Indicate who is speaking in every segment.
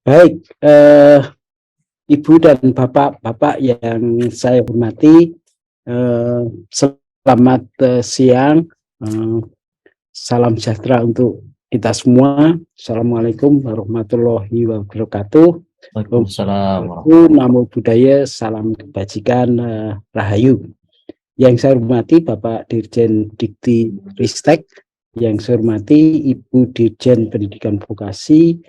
Speaker 1: Baik, Ibu dan Bapak-Bapak yang saya hormati, selamat siang, salam sejahtera untuk kita semua. Assalamualaikum warahmatullahi wabarakatuh.
Speaker 2: Waalaikumsalam.
Speaker 1: Namo Buddhaya, salam kebajikan, Rahayu. Yang saya hormati Bapak Dirjen Dikti Ristek, yang saya hormati Ibu Dirjen Pendidikan Vokasi,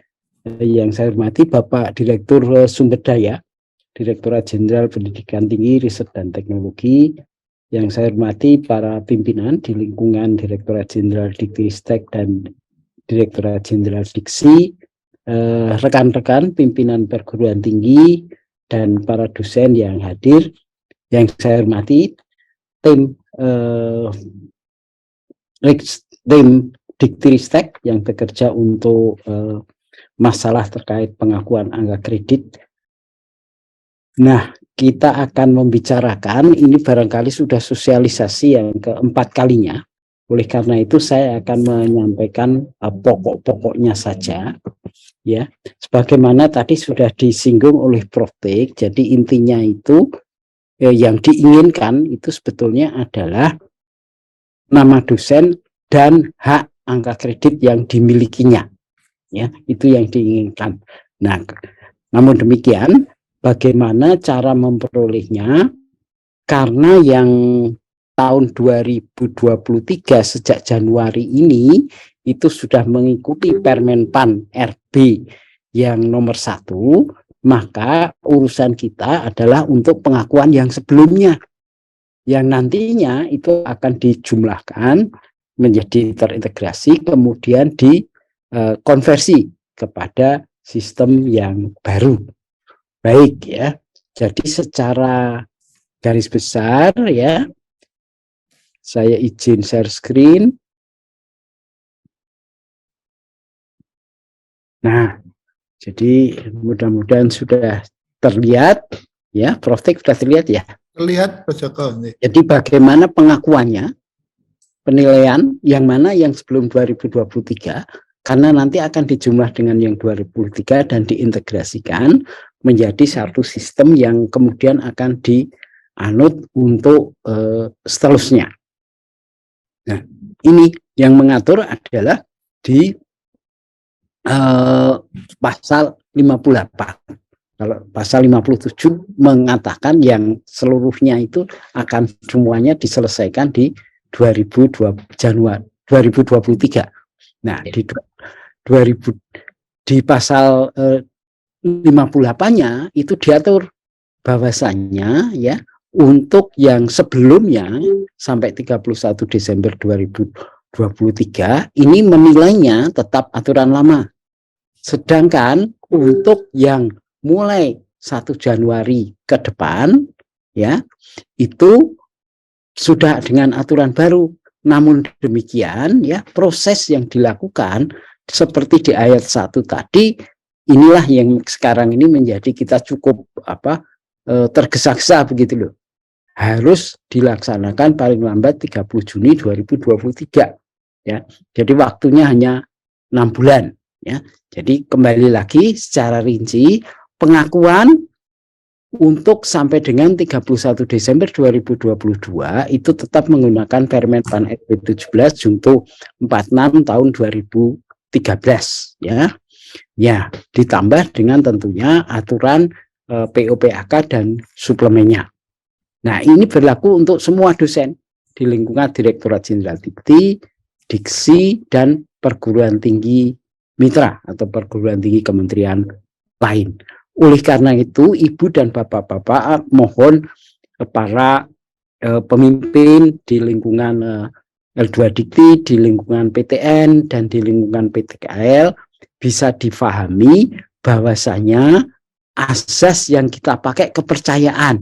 Speaker 1: yang saya hormati Bapak Direktur Sumber Daya, Direktorat Jenderal Pendidikan Tinggi, Riset dan Teknologi, yang saya hormati para pimpinan di lingkungan Direktorat Jenderal Dikti-Ristek dan Direktorat Jenderal Diksi, rekan-rekan pimpinan perguruan tinggi, dan para dosen yang hadir. Yang saya hormati tim Dikti-Ristek yang bekerja untuk masalah terkait pengakuan angka kredit. Nah, kita akan membicarakan, ini barangkali sudah sosialisasi yang keempat kalinya. Oleh karena itu saya akan menyampaikan pokok-pokoknya saja, ya. Sebagaimana tadi sudah disinggung oleh Prof. Tik, jadi intinya itu yang diinginkan itu sebetulnya adalah nama dosen dan hak angka kredit yang dimilikinya. Ya, itu yang diinginkan. Nah, namun demikian, bagaimana cara memperolehnya? Karena yang tahun 2023 sejak Januari ini itu sudah mengikuti Permenpan RB yang nomor 1, maka urusan kita adalah untuk pengakuan yang sebelumnya, yang nantinya itu akan dijumlahkan menjadi terintegrasi, kemudian dikonversi kepada sistem yang baru. Baik ya, jadi secara garis besar ya, saya izin share screen. Nah, jadi mudah-mudahan sudah terlihat ya, Prof. Tik sudah terlihat ya?
Speaker 3: Terlihat Pak Joko.
Speaker 1: Jadi bagaimana pengakuannya, penilaian yang mana yang sebelum 2023, karena nanti akan dijumlah dengan yang 2023 dan diintegrasikan menjadi satu sistem yang kemudian akan dianut untuk seterusnya. Nah, ini yang mengatur adalah di pasal 58. Kalau pasal 57 mengatakan yang seluruhnya itu akan semuanya diselesaikan di Januari 2023. Nah, di pasal 58-nya itu diatur bahwasannya ya, untuk yang sebelumnya sampai 31 Desember 2023 ini menilainya tetap aturan lama. Sedangkan untuk yang mulai 1 Januari ke depan ya, itu sudah dengan aturan baru. Namun demikian ya, proses yang dilakukan seperti di ayat 1 tadi, inilah yang sekarang ini menjadi kita cukup tergesa-gesa begitu loh. Harus dilaksanakan paling lambat 30 Juni 2023 ya. Jadi waktunya hanya 6 bulan ya. Jadi kembali lagi secara rinci, pengakuan untuk sampai dengan 31 Desember 2022 itu tetap menggunakan Permenpan RB 17 Junto 46 tahun 2013 ya. Ya, ditambah dengan tentunya aturan POPAK dan suplemennya. Nah, ini berlaku untuk semua dosen di lingkungan Direktorat Jenderal Dikti, Diksi, dan perguruan tinggi mitra atau perguruan tinggi kementerian lain. Oleh karena itu, Ibu dan Bapak-Bapak mohon para pemimpin di lingkungan L2 Dikti, di lingkungan PTN, dan di lingkungan PTKL bisa difahami bahwasanya asas yang kita pakai kepercayaan.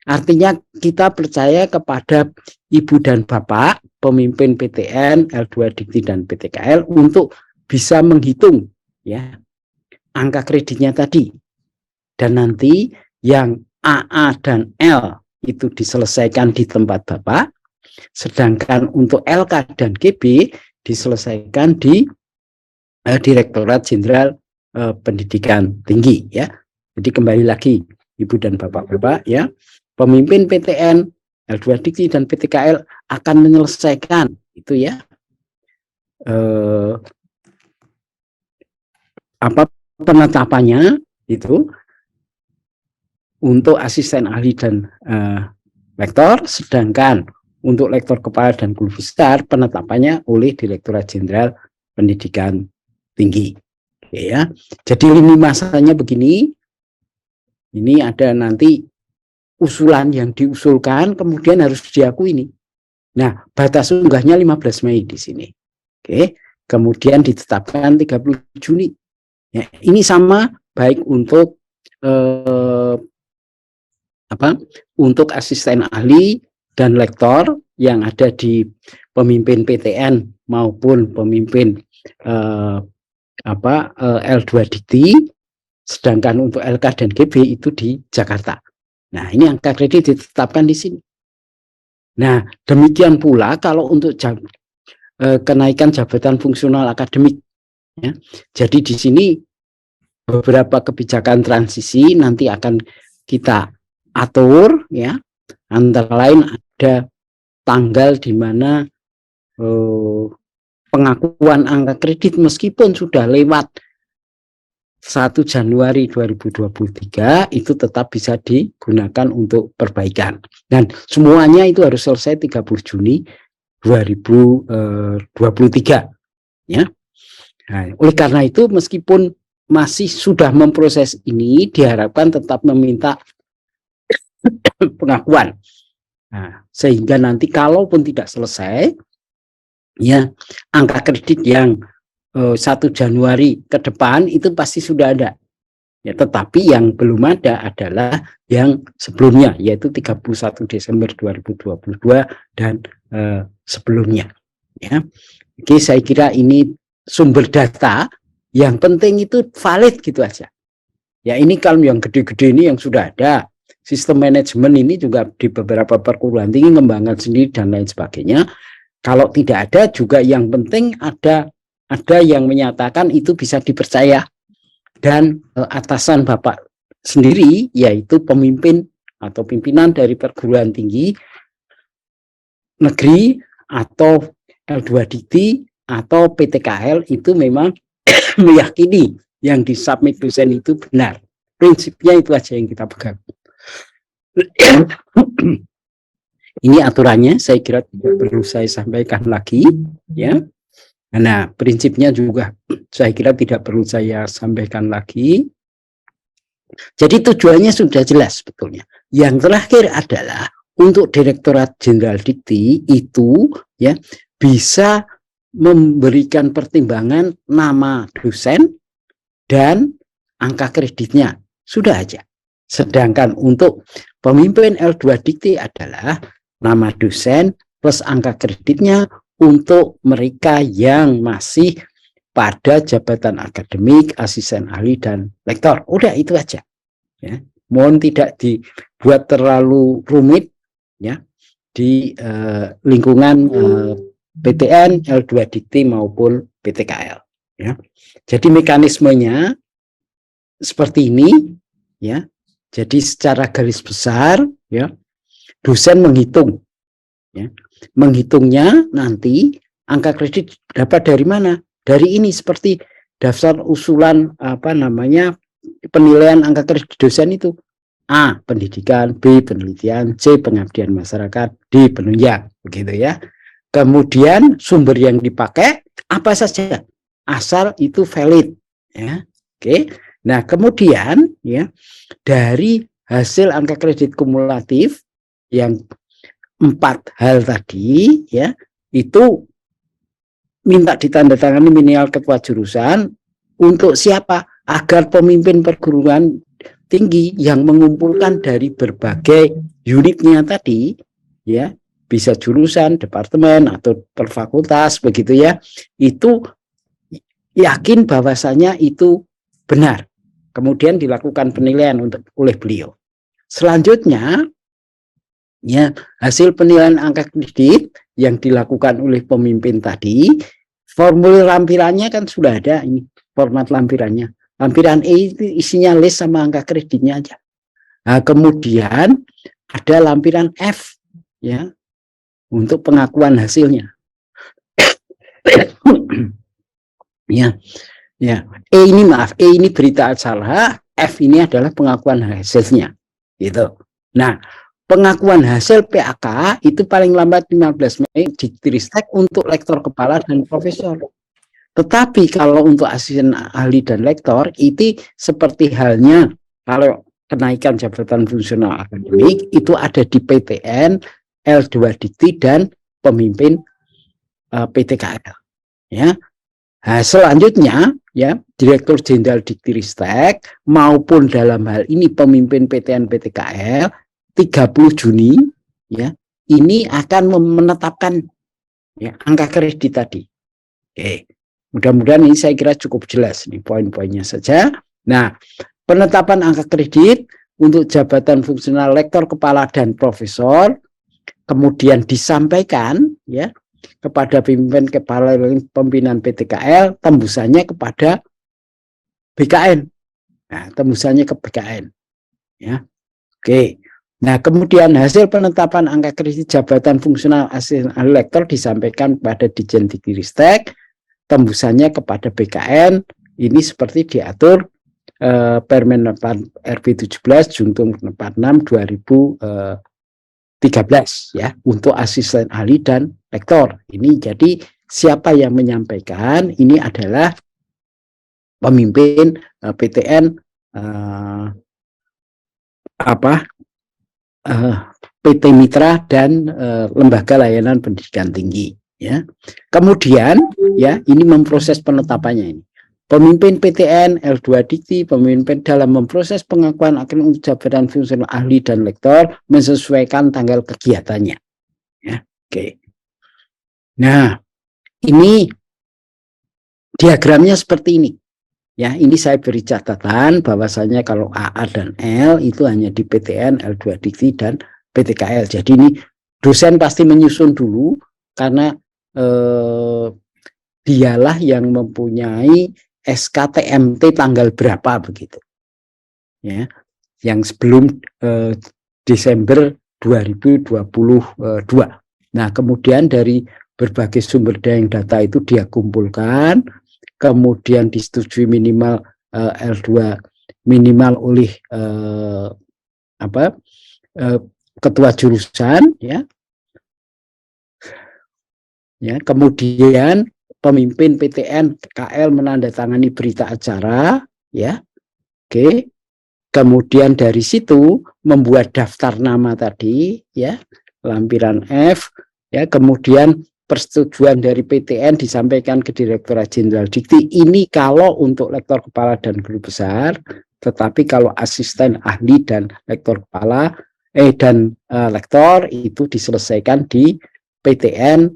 Speaker 1: Artinya kita percaya kepada Ibu dan Bapak, pemimpin PTN, L2 Dikti, dan PTKL untuk bisa menghitung ya angka kreditnya tadi. Dan nanti yang AA dan L itu diselesaikan di tempat Bapak, sedangkan untuk LK dan GB diselesaikan di Direktorat Jenderal pendidikan tinggi ya. Jadi kembali lagi Ibu dan Bapak-bapak ya, pemimpin PTN, L2 Dikti dan PTKL akan menyelesaikan itu ya apa penetapannya itu untuk asisten ahli dan lektor, sedangkan untuk lektor kepala dan guru besar penetapannya oleh Direktorat Jenderal Pendidikan Tinggi. Oke, ya. Jadi lini masanya begini. Ini ada nanti usulan yang diusulkan kemudian harus diakui ini. Nah, batas unggahnya 15 Mei di sini. Oke, kemudian ditetapkan 30 Juni. Ya, ini sama baik untuk untuk asisten ahli dan lektor yang ada di pemimpin PTN maupun pemimpin L2 Dikti, sedangkan untuk LK dan GB itu di Jakarta. Nah, ini angka kredit ditetapkan di sini. Nah, demikian pula kalau untuk kenaikan jabatan fungsional akademik. Ya. Jadi di sini beberapa kebijakan transisi nanti akan kita atur, ya. Antara lain ada tanggal di mana pengakuan angka kredit meskipun sudah lewat 1 Januari 2023 itu tetap bisa digunakan untuk perbaikan. Dan semuanya itu harus selesai 30 Juni 2023. Ya. Nah, oleh karena itu meskipun masih sudah memproses ini, diharapkan tetap meminta pengakuan. Nah, sehingga nanti kalaupun tidak selesai, ya angka kredit yang 1 Januari ke depan itu pasti sudah ada. Ya, tetapi yang belum ada adalah yang sebelumnya, yaitu 31 Desember 2022 dan sebelumnya. Ya. Oke, saya kira ini sumber data yang penting itu valid gitu aja. Ya, ini kalau yang gede-gede ini yang sudah ada, sistem manajemen ini juga di beberapa perguruan tinggi ngembangkan sendiri dan lain sebagainya. Kalau tidak ada juga yang penting ada yang menyatakan itu bisa dipercaya dan atasan Bapak sendiri yaitu pemimpin atau pimpinan dari perguruan tinggi negeri atau L2 Dikti atau PTKL itu memang meyakini yang disubmit dosen itu benar. Prinsipnya itu aja yang kita pegang. Ini aturannya saya kira tidak perlu saya sampaikan lagi ya. Nah, prinsipnya juga saya kira tidak perlu saya sampaikan lagi. Jadi tujuannya sudah jelas sebetulnya. Yang terakhir adalah untuk Direktorat Jenderal Dikti itu ya bisa memberikan pertimbangan nama dosen dan angka kreditnya. Sudah aja. Sedangkan untuk pemimpin L2 Dikti adalah nama dosen plus angka kreditnya untuk mereka yang masih pada jabatan akademik, asisten ahli, dan lektor. Udah itu aja. Ya. Mohon tidak dibuat terlalu rumit ya di lingkungan PTN, L2 Dikti maupun PTKL. Ya. Jadi mekanismenya seperti ini ya. Jadi secara garis besar ya dosen menghitung ya. Menghitungnya nanti angka kredit dapat dari mana? Dari ini seperti daftar usulan penilaian angka kredit dosen itu. A. Pendidikan, B. Penelitian, C. Pengabdian masyarakat, D. Penunjang, begitu ya. Kemudian sumber yang dipakai apa saja, asal itu valid ya. Oke. Nah, kemudian ya dari hasil angka kredit kumulatif yang 4 hal tadi ya itu minta ditandatangani minimal ketua jurusan untuk siapa? Agar pemimpin perguruan tinggi yang mengumpulkan dari berbagai unitnya tadi ya, bisa jurusan, departemen atau per fakultas begitu ya, itu yakin bahwasanya itu benar. Kemudian dilakukan penilaian oleh beliau. Selanjutnya ya, hasil penilaian angka kredit yang dilakukan oleh pemimpin tadi, formulir lampirannya kan sudah ada ini, format lampirannya. Lampiran E itu isinya list sama angka kreditnya aja. Nah, kemudian ada lampiran F, ya, untuk pengakuan hasilnya. Ya, ya. E ini maaf, E ini berita acara, F ini adalah pengakuan hasilnya, gitu. Nah, pengakuan hasil PAK itu paling lambat 15 Mei Diktiristek untuk lektor kepala dan profesor. Tetapi kalau untuk asisten ahli dan lektor itu seperti halnya kalau kenaikan jabatan fungsional akademik itu ada di PTN, L2 Dikti dan pemimpin PTKL, ya. Nah, selanjutnya ya Direktur Jenderal Diktiristek maupun dalam hal ini pemimpin PTN PTKL 30 Juni ya ini akan menetapkan ya angka kredit tadi. Oke. Mudah-mudahan ini saya kira cukup jelas nih poin-poinnya saja. Nah, penetapan angka kredit untuk jabatan fungsional lektor kepala dan profesor kemudian disampaikan ya kepada pimpinan kepala pimpinan PTKL, tembusannya kepada BKN. Nah, tembusannya ke BKN. Ya. Oke. Nah, kemudian hasil penetapan angka kredit jabatan fungsional asisten lektor disampaikan kepada Ditjen Diktiristek, tembusannya kepada BKN. Ini seperti diatur Permen RB 17 Juntum 46 2013 ya untuk asisten ahli dan lektor. Ini jadi siapa yang menyampaikan ini adalah pemimpin PTN PT Mitra dan Lembaga Layanan Pendidikan Tinggi ya. Kemudian ya ini memproses penetapannya ini. Pemimpin PTN L2 Dikti, pemimpin dalam memproses pengakuan akan untuk jabatan fungsional ahli dan lektor menyesuaikan tanggal kegiatannya. Ya, oke. Nah, ini diagramnya seperti ini. Ya, ini saya beri catatan bahwasanya kalau AA dan L itu hanya di PTN, L2 Dikti dan PTKL. Jadi ini dosen pasti menyusun dulu karena dialah yang mempunyai SKTMT tanggal berapa begitu. Ya, yang sebelum Desember 2022. Nah, kemudian dari berbagai sumber data itu dia kumpulkan, kemudian disetujui minimal L2 minimal oleh ketua jurusan ya. Ya, kemudian pemimpin PTN KL menandatangani berita acara ya. Oke. Kemudian dari situ membuat daftar nama tadi ya, lampiran F ya, kemudian persetujuan dari PTN disampaikan ke Direktorat Jenderal Dikti. Ini kalau untuk lektor kepala dan guru besar, tetapi kalau asisten ahli dan lektor kepala dan lektor itu diselesaikan di PTN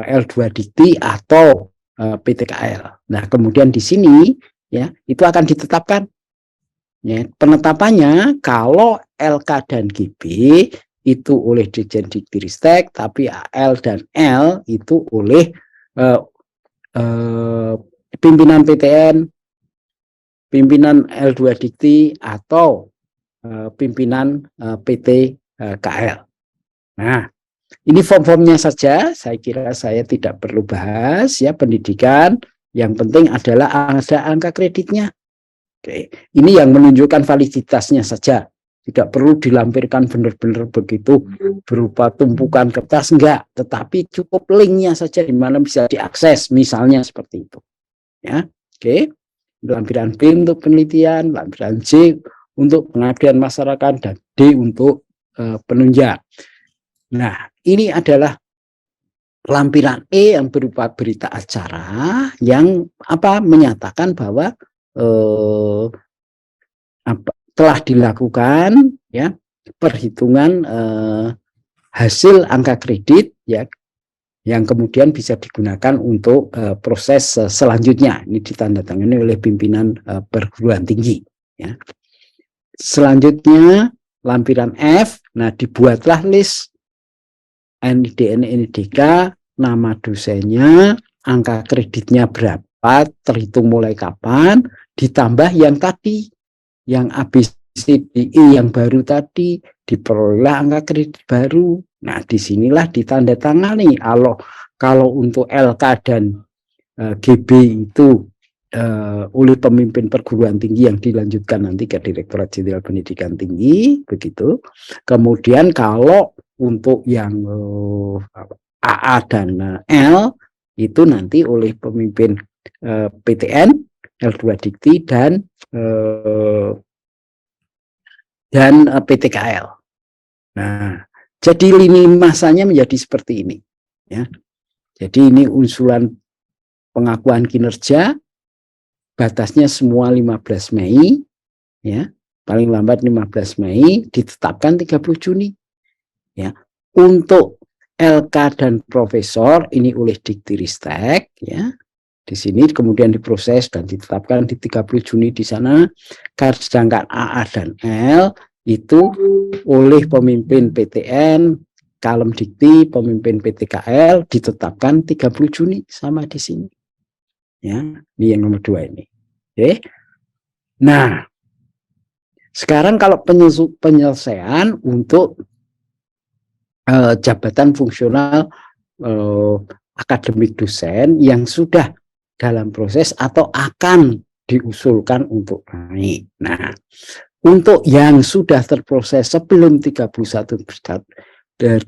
Speaker 1: L2 Dikti atau PTKL. Nah, kemudian di sini ya itu akan ditetapkan. Ya, penetapannya kalau LK dan GB itu oleh Ditjen Diktiristek, tapi AL dan L itu oleh pimpinan PTN, pimpinan L2 Dikti atau pimpinan PTKL. Nah, ini form-formnya saja, saya kira saya tidak perlu bahas ya pendidikan, yang penting adalah ada angka kreditnya. Oke, ini yang menunjukkan validitasnya saja, tidak perlu dilampirkan benar-benar begitu berupa tumpukan kertas, enggak, tetapi cukup linknya saja di mana bisa diakses, misalnya seperti itu. Ya, oke, lampiran B untuk penelitian, lampiran C untuk pengabdian masyarakat, dan D untuk penunjang. Nah, ini adalah lampiran E yang berupa berita acara yang menyatakan bahwa telah dilakukan ya perhitungan hasil angka kredit ya yang kemudian bisa digunakan untuk proses selanjutnya. Ini ditandatangani oleh pimpinan perguruan tinggi ya. Selanjutnya lampiran F, nah dibuatlah list NIDN NIDK, nama dosennya, angka kreditnya berapa, terhitung mulai kapan, ditambah yang tadi, yang ABCDE yang baru tadi, diperoleh angka kredit baru. Nah, disinilah ditandatangani. Kalau untuk LK dan GB itu oleh pemimpin perguruan tinggi yang dilanjutkan nanti ke Direktorat Jenderal Pendidikan Tinggi, begitu. Kemudian kalau untuk yang AA dan L itu nanti oleh pemimpin PTN, L2 Dikti dan PTKL. Nah, jadi lini masanya menjadi seperti ini, ya. Jadi ini usulan pengakuan kinerja, batasnya semua 15 Mei, ya, paling lambat 15 Mei, ditetapkan 30 Juni. Ya. Untuk LK dan profesor ini oleh Diktiristek, ya. Di sini kemudian diproses dan ditetapkan di 30 Juni di sana. Sedangkan AA dan L itu oleh pemimpin PTN, Kalem Dikti, pemimpin PTKL ditetapkan 30 Juni sama di sini. Ya, ini yang nomor 2 ini. Oke. Nah, sekarang kalau penyelesaian untuk jabatan fungsional akademik dosen yang sudah dalam proses atau akan diusulkan untuk naik. Nah, untuk yang sudah terproses sebelum 31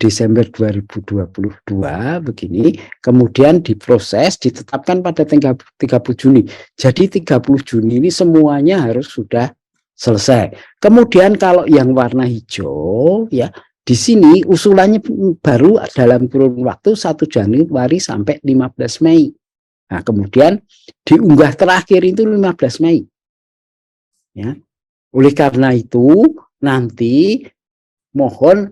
Speaker 1: Desember 2022 begini, kemudian diproses, ditetapkan pada 30 Juni. Jadi 30 Juni ini semuanya harus sudah selesai. Kemudian kalau yang warna hijau, ya, di sini usulannya baru dalam kurun waktu 1 Januari sampai 15 Mei. Nah, kemudian diunggah terakhir itu 15 Mei. Ya. Oleh karena itu, nanti mohon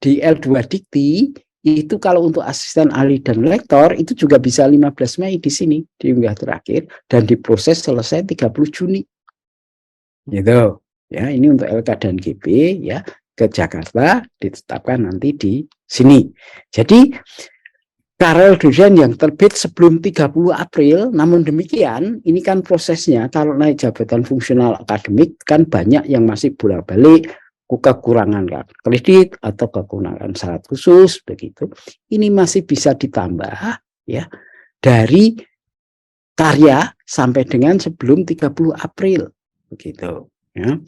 Speaker 1: di L2 Dikti, itu kalau untuk asisten ahli dan lektor, itu juga bisa 15 Mei di sini, diunggah terakhir, dan diproses selesai 30 Juni. Gitu. Ya, ini untuk LK dan GB, ya, ke Jakarta, ditetapkan nanti di sini. Jadi, karel dosen yang terbit sebelum 30 April, namun demikian, ini kan prosesnya, kalau naik jabatan fungsional akademik, kan banyak yang masih bolak-balik, kekurangan kredit, atau kekurangan syarat khusus, begitu. Ini masih bisa ditambah, ya, dari karya sampai dengan sebelum 30 April, begitu. Ya.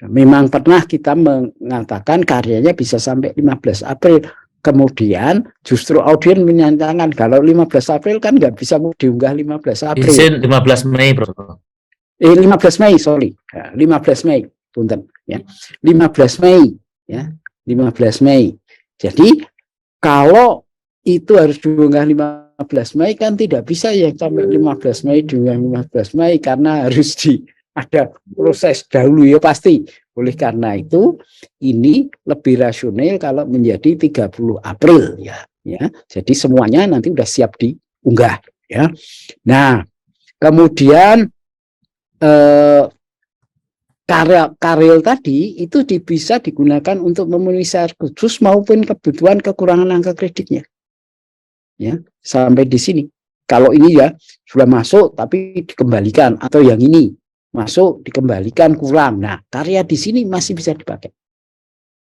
Speaker 1: Memang pernah kita mengatakan karyanya bisa sampai 15 April, kemudian justru audien menyatakan kalau 15 April kan nggak bisa diunggah 15 April.
Speaker 2: Izin 15 Mei, Bro.
Speaker 1: 15 Mei, sorry. 15 Mei, punten, ya. 15 Mei, ya. 15 Mei. Jadi kalau itu harus diunggah 15 Mei kan tidak bisa ya sampai 15 Mei diunggah 15 Mei karena harus ada proses dahulu ya pasti. Oleh karena itu ini lebih rasional kalau menjadi 30 April ya. Jadi semuanya nanti udah siap diunggah ya. Nah, kemudian karel tadi itu bisa digunakan untuk memenuhi syarat khusus maupun kebutuhan kekurangan angka kreditnya. Ya, sampai di sini. Kalau ini ya sudah masuk tapi dikembalikan atau yang ini masuk dikembalikan kurang. Nah, karya di sini masih bisa dipakai.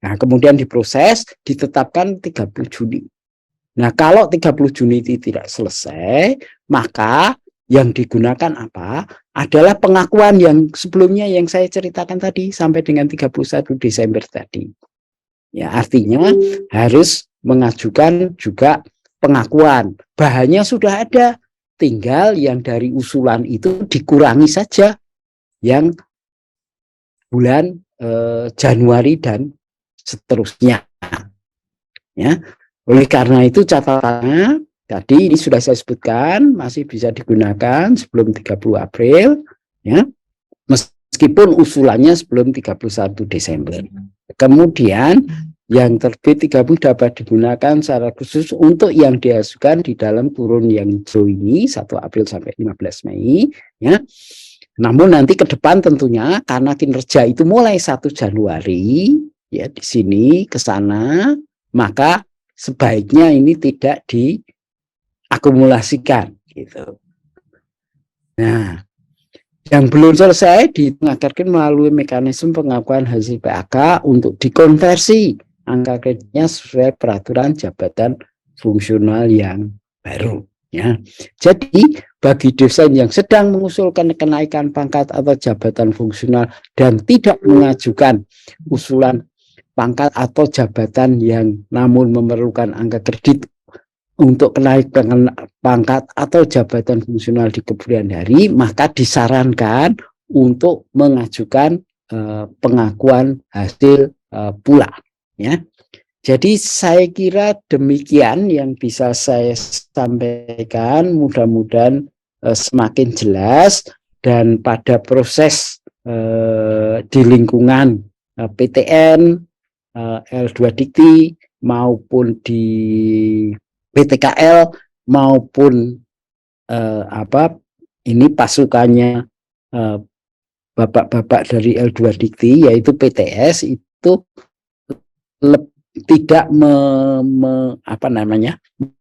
Speaker 1: Nah, kemudian diproses, ditetapkan 30 Juni. Nah, kalau 30 Juni itu tidak selesai, maka yang digunakan apa? Adalah pengakuan yang sebelumnya yang saya ceritakan tadi sampai dengan 31 Desember tadi. Ya, artinya harus mengajukan juga pengakuan. Bahannya sudah ada, tinggal yang dari usulan itu dikurangi saja yang bulan Januari dan seterusnya. Ya. Oleh karena itu catatannya tadi ini sudah saya sebutkan masih bisa digunakan sebelum 30 April ya. Meskipun usulannya sebelum 31 Desember. Kemudian yang terbit 30 dapat digunakan secara khusus untuk yang diajukan di dalam kurun yang hijau ini 1 April sampai 15 Mei ya. Namun nanti ke depan tentunya karena kinerja itu mulai 1 Januari ya di sini ke sana, maka sebaiknya ini tidak diakumulasikan gitu. Nah, Yang belum selesai dianggarkan melalui mekanisme pengakuan hasil PAK untuk dikonversi angka kreditnya sesuai peraturan jabatan fungsional yang baru. Ya, jadi bagi dosen yang sedang mengusulkan kenaikan pangkat atau jabatan fungsional dan tidak mengajukan usulan pangkat atau jabatan yang namun memerlukan angka kredit untuk kenaikan pangkat atau jabatan fungsional di kemudian hari, maka disarankan untuk mengajukan pengakuan hasil pula. Ya, jadi saya kira demikian yang bisa saya sampaikan. Mudah-mudahan semakin jelas, dan pada proses di lingkungan PTN, L2 Dikti maupun di PTKL maupun ini pasukannya bapak-bapak dari L2 Dikti yaitu PTS itu tidak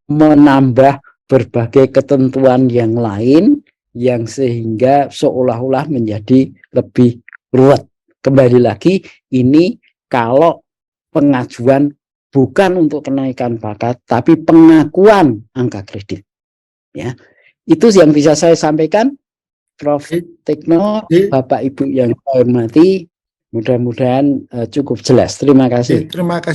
Speaker 1: menambah berbagai ketentuan yang lain yang sehingga seolah-olah menjadi lebih ruwet. Kembali lagi, ini kalau pengajuan bukan untuk kenaikan pangkat, tapi pengakuan angka kredit. Ya, itu yang bisa saya sampaikan, Prof. Tekno, Bapak Ibu yang saya hormati. Mudah-mudahan cukup jelas. Terima kasih.
Speaker 3: Terima kasih.